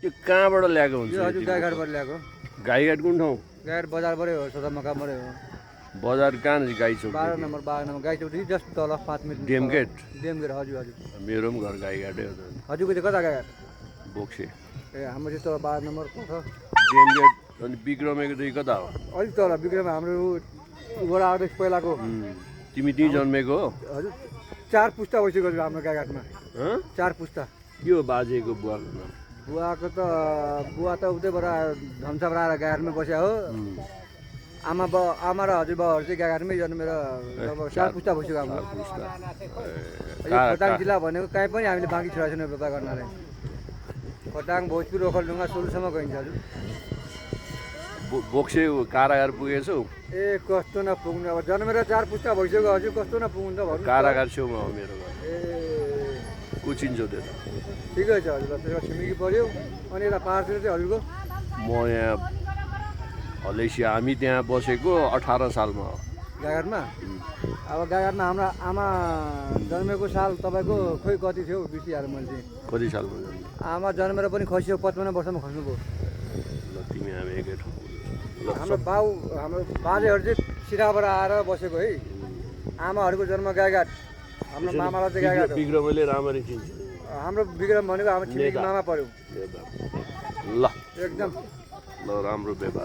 यो कहाँबाट ल्याएको हुन्छ यो हजुर गाईघाटबाट ल्याएको गाईघाट कुन ठाउँ गाईघाट बजारबाटै हो सदरमुकामबाटै हो बजार कहाँ गाई चौक 12 नम्बर गाई चौकी जस्ट तल 5 मिनट डेमगेट डेमगेट हजुर हजुर मेरो पनि घर गाईघाटै हो त हजुरको चाहिँ कता गाईघाट बोक्से ए हाम्रो चाहिँ तल 12 नम्बर को छ डेमगेट अनि विक्रमेको चाहिँ कता हो अलिक तल विक्रम हाम्रो उबाट आउँदै पहिलाको तिमी त्यहीँ जन्मेको हो हजुर 4 पुस्ता भइसक्यो हजुर हाम्रो गाईघाटमा 4 पुस्ता के हो बाजेको बुवाको नाम बुवा त उतैबाट धम्साबाट आएर गाईघाटमा बस्या हो आमा र हजुरबाउहरू चाहिँ गाईघाटमै जन्मेर लगभग 4 पुस्ता भइसक्यो हाम्रो यो खोटाङ जिल्ला भनेको कहीँ पनि हामीले बाँकी छोडेको छैन व्यापार गर्नलाई खोटाङ भोजपुर ओखलढुङ्गा सोलुसम्म गइन्छ हजुर बोक्से कारागार पुगेछौ ए कस्तो नपुग्नु अब जन्मेर 4 पुस्ता भइसक्यो हजुर कस्तो नपुग्नु त भन्नु कारागार छेउमा हो मेरो घर ए कुचिन्चो त्यो त ठिकै छ हजुर त्यसमा छिमेकी पऱ्यो अनि यता पाहाडतिर चाहिँ हजुरको म यहाँ हलेसिया हामी त्यहाँ बसेको 18 सालमा हो गाईघाटमा अब गाईघाटमा हाम्रो आमा जन्मेको साल तपाईँको खोइ कति थियो बिर्सिहाल्यो मैले चाहिँ कति सालमा जन्मे आमा जन्मेर पनि खस्यो 55 वर्षमा खस्नुभयो ल तिमी हामी एकै ठाउँ हाम्रो बाजेहरू चाहिँ सिराबाट आएर बसेको है आमाहरूको जन्म गाईघाट हाम्रो मामालाई चाहिँ गाईघाट हो विक्रमले राम्ररी चिन्छ हाम्रो विक्रम भनेको हाम्रो छिमेकी मामा पर्यो ल एकदम ल राम्रो व्यवहार